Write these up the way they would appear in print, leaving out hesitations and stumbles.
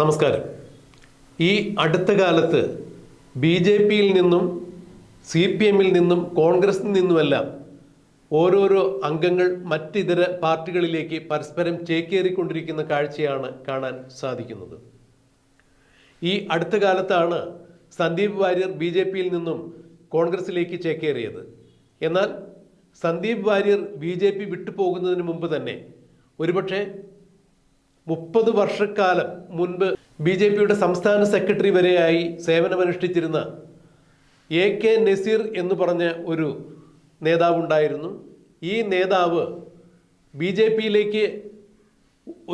നമസ്കാരം. ഈ അടുത്ത കാലത്ത് BJP-യിൽ നിന്നും CPM-ൽ നിന്നും കോൺഗ്രസിൽ നിന്നുമെല്ലാം ഓരോരോ അംഗങ്ങൾ മറ്റിതര പാർട്ടികളിലേക്ക് പരസ്പരം ചേക്കേറിക്കൊണ്ടിരിക്കുന്ന കാഴ്ചയാണ് കാണാൻ സാധിക്കുന്നത്. ഈ അടുത്ത കാലത്താണ് സന്ദീപ് വാര്യർ BJP-യിൽ നിന്നും കോൺഗ്രസിലേക്ക് ചേക്കേറിയത്. എന്നാൽ സന്ദീപ് വാര്യർ BJP വിട്ടുപോകുന്നതിന് മുമ്പ് തന്നെ ഒരുപക്ഷെ 30 വർഷക്കാലം മുൻപ് BJP-യുടെ സംസ്ഥാന സെക്രട്ടറി വരെയായി സേവനമനുഷ്ഠിച്ചിരുന്ന AK നസീർ എന്ന് പറഞ്ഞ ഒരു നേതാവുണ്ടായിരുന്നു. ഈ നേതാവ് BJP-യിലേക്ക്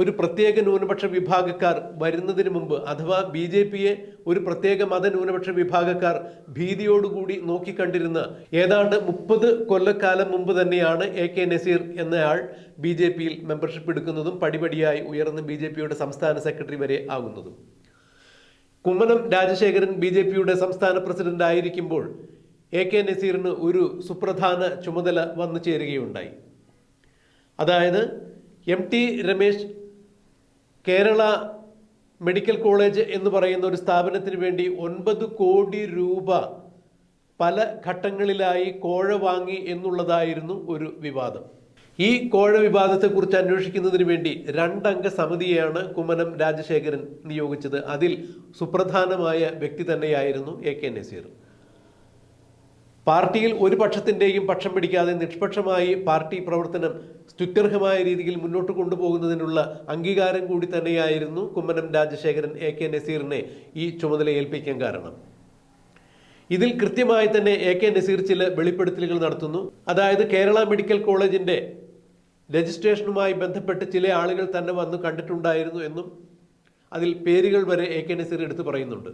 ഒരു പ്രത്യേക ന്യൂനപക്ഷ വിഭാഗക്കാർ വരുന്നതിന് മുമ്പ്, അഥവാ BJP-യെ ഒരു പ്രത്യേക മതന്യൂനപക്ഷ വിഭാഗക്കാർ ഭീതിയോടുകൂടി നോക്കിക്കണ്ടിരുന്ന ഏതാണ്ട് 30 കൊല്ലക്കാലം മുമ്പ് തന്നെയാണ് AK നസീർ എന്നയാൾ BJP-യിൽ മെമ്പർഷിപ്പ് എടുക്കുന്നതും പടിപടിയായി ഉയർന്ന് BJP-യുടെ സംസ്ഥാന സെക്രട്ടറി വരെ ആകുന്നതും. കുമ്മനം രാജശേഖരൻ BJP-യുടെ സംസ്ഥാന പ്രസിഡന്റ് ആയിരിക്കുമ്പോൾ AK നസീറിന് ഒരു സുപ്രധാന ചുമതല വന്നു ചേരുകയുണ്ടായി. അതായത് MT Ramesh Kerala medical college എന്ന് പറയുന്ന ഒരു സ്ഥാപനത്തിന് വേണ്ടി 9 കോടി രൂപ പല ഘട്ടങ്ങളിലായി കോഴ വാങ്ങി എന്നുള്ളതായിരുന്നു ഒരു വിവാദം. ഈ കോഴ വിവാദത്തെക്കുറിച്ച് അന്വേഷിക്കുന്നതിന് വേണ്ടി 2 അംഗ സമിതിയെയാണ് കുമ്മനം രാജശേഖരൻ നിയോഗിച്ചത്. അതിൽ സുപ്രധാനമായ വ്യക്തി തന്നെയായിരുന്നു AK നസീർ. പാർട്ടിയിൽ ഒരു പക്ഷത്തിൻ്റെയും പക്ഷം പിടിക്കാതെ നിഷ്പക്ഷമായി പാർട്ടി പ്രവർത്തനം സ്തുത്യർഹമായ രീതിയിൽ മുന്നോട്ട് കൊണ്ടുപോകുന്നതിനുള്ള അംഗീകാരം കൂടി തന്നെയായിരുന്നു കുമ്മനം രാജശേഖരൻ AK നസീറിനെ ഈ ചുമതല ഏൽപ്പിക്കാൻ കാരണം. ഇതിൽ കൃത്യമായി തന്നെ AK നസീർ ചില വെളിപ്പെടുത്തലുകൾ നടത്തുന്നു. അതായത് കേരള മെഡിക്കൽ കോളേജിൻ്റെ രജിസ്ട്രേഷനുമായി ബന്ധപ്പെട്ട് ചില ആളുകൾ തന്നെ വന്ന് കണ്ടിട്ടുണ്ടായിരുന്നു എന്നും അതിൽ പേരുകൾ വരെ AK നസീർ എടുത്തു പറയുന്നുണ്ട്.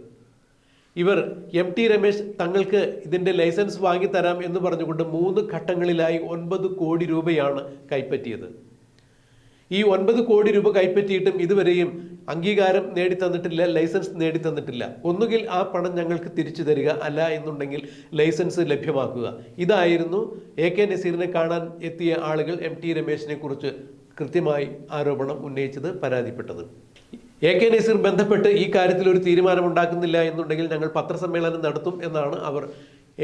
ഇവർ MT രമേശ് തങ്ങൾക്ക് ഇതിൻ്റെ ലൈസൻസ് വാങ്ങിത്തരാം എന്ന് പറഞ്ഞുകൊണ്ട് 3 ഘട്ടങ്ങളിലായി 9 കോടി രൂപയാണ് കൈപ്പറ്റിയത്. ഈ 9 കോടി രൂപ കൈപ്പറ്റിയിട്ടും ഇതുവരെയും അംഗീകാരം നേടിത്തന്നിട്ടില്ല, ലൈസൻസ് നേടിത്തന്നിട്ടില്ല. ഒന്നുകിൽ ആ പണം ഞങ്ങൾക്ക് തിരിച്ചു തരിക, അല്ല എന്നുണ്ടെങ്കിൽ ലൈസൻസ് ലഭ്യമാക്കുക. ഇതായിരുന്നു AK നസീറിനെ കാണാൻ എത്തിയ ആളുകൾ MT രമേശിനെ കുറിച്ച് കൃത്യമായി ആരോപണം ഉന്നയിച്ചത്, പരാതിപ്പെട്ടത്. AK നസീർ ബന്ധപ്പെട്ട് ഈ കാര്യത്തിൽ ഒരു തീരുമാനമുണ്ടാക്കുന്നില്ല എന്നുണ്ടെങ്കിൽ ഞങ്ങൾ പത്രസമ്മേളനം നടത്തും എന്നാണ് അവർ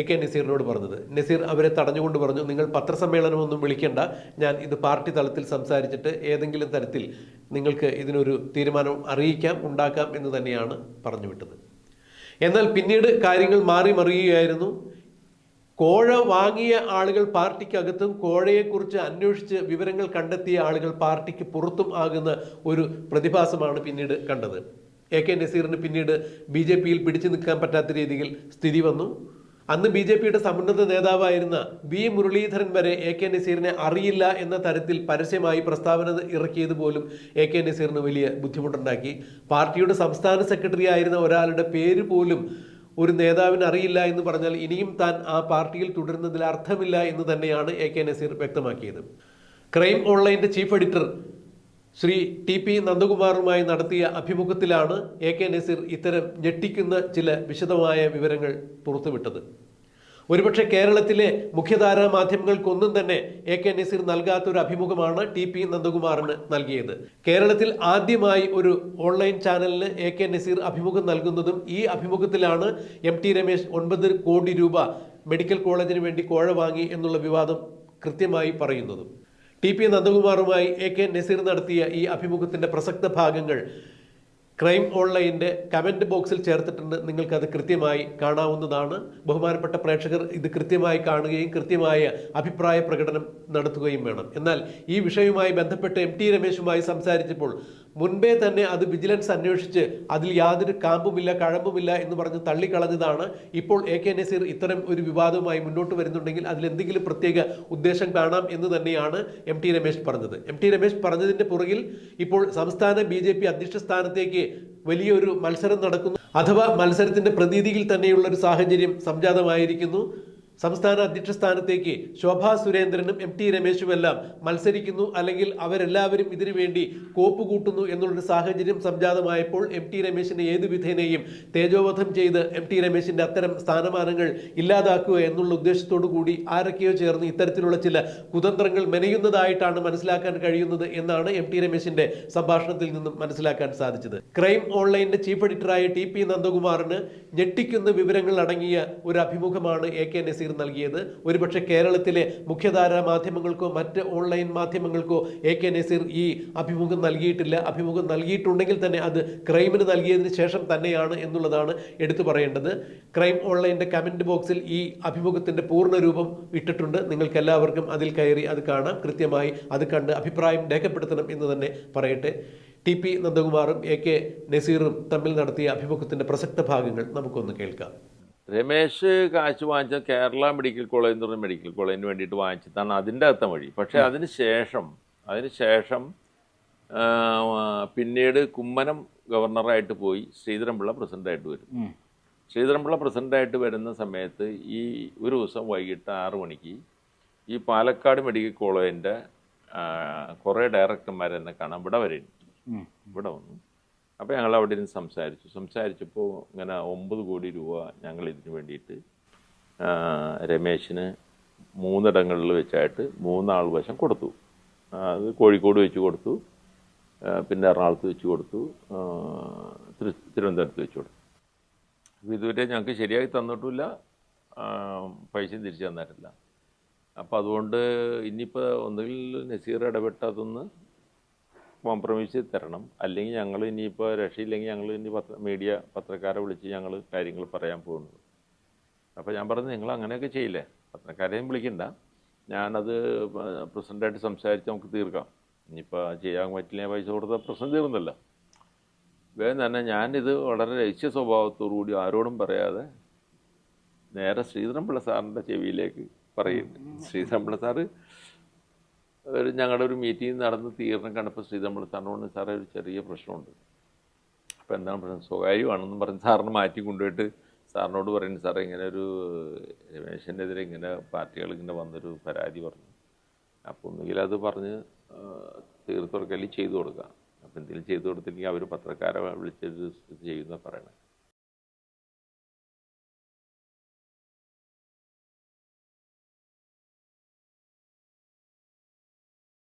AK നസീറിനോട് പറഞ്ഞത്. നസീർ അവരെ തടഞ്ഞുകൊണ്ട് പറഞ്ഞു, നിങ്ങൾ പത്രസമ്മേളനമൊന്നും വിളിക്കേണ്ട, ഞാൻ ഇത് പാർട്ടി തലത്തിൽ സംസാരിച്ചിട്ട് ഏതെങ്കിലും തരത്തിൽ നിങ്ങൾക്ക് ഇതിനൊരു തീരുമാനം അറിയിക്കാം, ഉണ്ടാക്കാം എന്ന് തന്നെയാണ് പറഞ്ഞുവിട്ടത്. എന്നാൽ പിന്നീട് കാര്യങ്ങൾ മാറി മറിയുകയായിരുന്നു. കോഴ വാങ്ങിയ ആളുകൾ പാർട്ടിക്കകത്തും കോഴയെക്കുറിച്ച് അന്വേഷിച്ച് വിവരങ്ങൾ കണ്ടെത്തിയ ആളുകൾ പാർട്ടിക്ക് പുറത്തും ആകുന്ന ഒരു പ്രതിഭാസമാണ് പിന്നീട് കണ്ടത്. AK നസീറിന് പിന്നീട് BJP-യിൽ പിടിച്ചു നിൽക്കാൻ പറ്റാത്ത രീതിയിൽ സ്ഥിതി വന്നു. അന്ന് BJP-യുടെ സമുന്നത നേതാവായിരുന്ന V മുരളീധരൻ വരെ AK നസീറിനെ അറിയില്ല എന്ന തരത്തിൽ പരസ്യമായി പ്രസ്താവന ഇറക്കിയത് പോലും AK നസീറിന് വലിയ ബുദ്ധിമുട്ടുണ്ടാക്കി. പാർട്ടിയുടെ സംസ്ഥാന സെക്രട്ടറി ആയിരുന്ന ഒരാളുടെ പേര് പോലും ഒരു നേതാവിന് അറിയില്ല എന്ന് പറഞ്ഞാൽ ഇനിയും താൻ ആ പാർട്ടിയിൽ തുടരുന്നതിൽ അർത്ഥമില്ല എന്ന് തന്നെയാണ് AK നസീർ വ്യക്തമാക്കിയത്. ക്രൈം ഓൺലൈൻ്റെ ചീഫ് എഡിറ്റർ ശ്രീ TP നന്ദകുമാറുമായി നടത്തിയ അഭിമുഖത്തിലാണ് AK നസീർ ഇത്തരം ഞെട്ടിക്കുന്ന ചില വിശദമായ വിവരങ്ങൾ പുറത്തുവിട്ടത്. ഒരുപക്ഷെ കേരളത്തിലെ മുഖ്യധാരാ മാധ്യമങ്ങൾക്കൊന്നും തന്നെ AK നസീർ നൽകാത്തൊരു അഭിമുഖമാണ് TP നന്ദകുമാറിന് നൽകിയത്. കേരളത്തിൽ ആദ്യമായി ഒരു ഓൺലൈൻ ചാനലിന് AK നസീർ അഭിമുഖം നൽകുന്നതും ഈ അഭിമുഖത്തിലാണ് MT രമേശ് 9 കോടി രൂപ മെഡിക്കൽ കോളേജിന് വേണ്ടി കോഴ വാങ്ങി എന്നുള്ള വിവാദം കൃത്യമായി പറയുന്നതും. TP നന്ദകുമാറുമായി AK നസീർ നടത്തിയ ഈ അഭിമുഖത്തിൻ്റെ പ്രസക്ത ഭാഗങ്ങൾ ക്രൈം ഓൺലൈൻ്റെ കമൻറ്റ് ബോക്സിൽ ചേർത്തിട്ടുണ്ട്. നിങ്ങൾക്കത് കൃത്യമായി കാണാവുന്നതാണ്. ബഹുമാനപ്പെട്ട പ്രേക്ഷകർ ഇത് കൃത്യമായി കാണുകയും കൃത്യമായ അഭിപ്രായ പ്രകടനം നടത്തുകയും വേണം. എന്നാൽ ഈ വിഷയവുമായി ബന്ധപ്പെട്ട് MT രമേശുമായി സംസാരിച്ചപ്പോൾ മുൻപേ തന്നെ അത് വിജിലൻസ് അന്വേഷിച്ച് അതിൽ യാതൊരു കാമ്പുമില്ല, കഴമ്പുമില്ല എന്ന് പറഞ്ഞ് തള്ളിക്കളഞ്ഞതാണ്. ഇപ്പോൾ AK നസീർ ഇത്തരം ഒരു വിവാദവുമായി മുന്നോട്ട് വരുന്നുണ്ടെങ്കിൽ അതിലെന്തെങ്കിലും പ്രത്യേക ഉദ്ദേശം കാണാം എന്ന് തന്നെയാണ് MT രമേശ് പറഞ്ഞത്. MT രമേശ് പറഞ്ഞതിൻ്റെ പുറകിൽ ഇപ്പോൾ സംസ്ഥാന BJP അധ്യക്ഷ സ്ഥാനത്തേക്ക് വലിയൊരു മത്സരം നടക്കുന്നു, അഥവാ മത്സരത്തിന്റെ പ്രതീതിയിൽ തന്നെയുള്ള ഒരു സാഹചര്യം സംജാതമായിരിക്കുന്നു. സംസ്ഥാന അധ്യക്ഷ സ്ഥാനത്തേക്ക് ശോഭാ സുരേന്ദ്രനും MT രമേശുമെല്ലാം മത്സരിക്കുന്നു, അല്ലെങ്കിൽ അവരെല്ലാവരും ഇതിനു വേണ്ടി കോപ്പ് കൂട്ടുന്നു എന്നുള്ളൊരു സാഹചര്യം സംജാതമായപ്പോൾ MT രമേശിനെ ഏതു വിധേനയും തേജോവധം ചെയ്ത് MT രമേശിന്റെ അത്തരം സ്ഥാനമാനങ്ങൾ ഇല്ലാതാക്കുക എന്നുള്ള ഉദ്ദേശത്തോടു കൂടി ആരൊക്കെയോ ചേർന്ന് ഇത്തരത്തിലുള്ള ചില കുതന്ത്രങ്ങൾ മെനയുന്നതായിട്ടാണ് മനസ്സിലാക്കാൻ കഴിയുന്നത് എന്നാണ് MT രമേശിന്റെ സംഭാഷണത്തിൽ നിന്നും മനസ്സിലാക്കാൻ സാധിച്ചത്. ക്രൈം ഓൺലൈനിന്റെ ചീഫ് എഡിറ്ററായ TP നന്ദകുമാറിന് ഞെട്ടിക്കുന്ന വിവരങ്ങൾ അടങ്ങിയ ഒരു അഭിമുഖമാണ് AK നസീർ നൽകിയത്. ഒരുപക്ഷെ കേരളത്തിലെ മുഖ്യധാരാ മാധ്യമങ്ങൾക്കോ മറ്റ് ഓൺലൈൻ മാധ്യമങ്ങൾക്കോ AK നസീർ ഈ അഭിമുഖം നൽകിയിട്ടില്ല. അഭിമുഖം നൽകിയിട്ടുണ്ടെങ്കിൽ തന്നെ അത് ക്രൈമിന് നൽകിയതിന് ശേഷം തന്നെയാണ് എന്നുള്ളതാണ് എടുത്തു പറയേണ്ടത്. ക്രൈം ഓൺലൈൻ്റെ കമന്റ് ബോക്സിൽ ഈ അഭിമുഖത്തിന്റെ പൂർണ്ണരൂപം ഇട്ടിട്ടുണ്ട്. നിങ്ങൾക്ക് എല്ലാവർക്കും അതിൽ കയറി അത് കാണാം. കൃത്യമായി അത് കണ്ട് അഭിപ്രായം രേഖപ്പെടുത്തണം എന്ന് തന്നെ പറയട്ടെ. TP നന്ദകുമാറും AK നസീറും തമ്മിൽ നടത്തിയ അഭിമുഖത്തിന്റെ പ്രസക്ത ഭാഗങ്ങൾ നമുക്കൊന്ന് കേൾക്കാം. രമേശ് കാശ് വാങ്ങിച്ച കേരള മെഡിക്കൽ കോളേജ് എന്ന് പറഞ്ഞ മെഡിക്കൽ കോളേജിന് വേണ്ടിയിട്ട് വാങ്ങിച്ചതാണ് അതിൻ്റെ അകത്ത വഴി. പക്ഷേ അതിന് ശേഷം പിന്നീട് കുമ്മനം ഗവർണറായിട്ട് പോയി ശ്രീധരൻപിള്ള പ്രസിഡൻ്റായിട്ട് വരും. ശ്രീധരൻപിള്ള പ്രസിഡൻ്റായിട്ട് വരുന്ന സമയത്ത് ഈ ഒരു ദിവസം വൈകിട്ട് 6 മണിക്ക് ഈ പാലക്കാട് മെഡിക്കൽ കോളേജിൻ്റെ കുറേ ഡയറക്ടർമാർ എന്നെ കാണാൻ ഇവിടെ വന്നു. അപ്പോൾ ഞങ്ങൾ അവിടെ നിന്ന് സംസാരിച്ചപ്പോൾ ഇങ്ങനെ 9 കോടി രൂപ ഞങ്ങൾ ഇതിന് വേണ്ടിയിട്ട് രമേശിന് 3 ഇടങ്ങളിൽ വെച്ചായിട്ട് 3 ആൾ വശം കൊടുത്തു. അത് കോഴിക്കോട് വെച്ച് കൊടുത്തു, പിന്നെ എറണാകുളത്ത് വെച്ച് കൊടുത്തു, തിരുവനന്തപുരത്ത് വെച്ച് കൊടുത്തു. അപ്പോൾ ഇതുവരെ ഞങ്ങൾക്ക് ശരിയായി തന്നിട്ടില്ല, പൈസയും തിരിച്ചു തന്നിട്ടില്ല. അപ്പോൾ അതുകൊണ്ട് ഇനിയിപ്പോൾ ഒന്നുകിൽ നസീർ ഇടപെട്ട് അതൊന്ന് കോംപ്രമൈസ് തരണം, അല്ലെങ്കിൽ ഞങ്ങൾ ഇനിയിപ്പോൾ രക്ഷയില്ലെങ്കിൽ ഞങ്ങൾ ഇനി പത്രക്കാരെ വിളിച്ച് ഞങ്ങൾ കാര്യങ്ങൾ പറയാൻ പോകുന്നത്. അപ്പോൾ ഞാൻ പറഞ്ഞു, നിങ്ങൾ അങ്ങനെയൊക്കെ ചെയ്യില്ലേ, പത്രക്കാരെയും വിളിക്കണ്ട, ഞാനത് പ്രസിഡൻ്റായിട്ട് സംസാരിച്ച് നമുക്ക് തീർക്കാം. ഇനിയിപ്പോൾ ചെയ്യാൻ പറ്റില്ല, പൈസ കൊടുത്ത പ്രശ്നം തീർന്നല്ലോ. വേഗം തന്നെ ഞാനിത് വളരെ രഹസ്യ സ്വഭാവത്തോടുകൂടി ആരോടും പറയാതെ നേരെ ശ്രീധരൻപിള്ള സാറിൻ്റെ ചെവിയിലേക്ക് പറയുന്നുണ്ട്. ശ്രീധരൻപിള്ള സാറ് ഞങ്ങളുടെ ഒരു മീറ്റിംഗ് നടന്ന് തീർന്നു കണ്ടപ്പോൾ ശ്രീധരൻപിള്ള സാറിനോട്, സാറേ ഒരു ചെറിയ പ്രശ്നമുണ്ട്. അപ്പോൾ എന്താണ് പ്രശ്നം? സ്വകാര്യമാണെന്നും പറഞ്ഞ് സാറിന് മാറ്റി കൊണ്ടുപോയിട്ട് സാറിനോട് പറയുന്നു, സാറേ ഇങ്ങനെ ഒരു രമേശിനെതിരെ ഇങ്ങനെ പാർട്ടികൾ ഇങ്ങനെ വന്നൊരു പരാതി പറഞ്ഞു. അപ്പോൾ ഒന്നുകിൽ അത് പറഞ്ഞ് തീർത്തുറക്കല് ചെയ്തു കൊടുക്കുക. അപ്പോൾ എന്തെങ്കിലും ചെയ്തു കൊടുത്തില്ലെങ്കിൽ അവർ പത്രക്കാരെ വിളിച്ചൊരു ഇത് ചെയ്യുന്ന പറയണേ.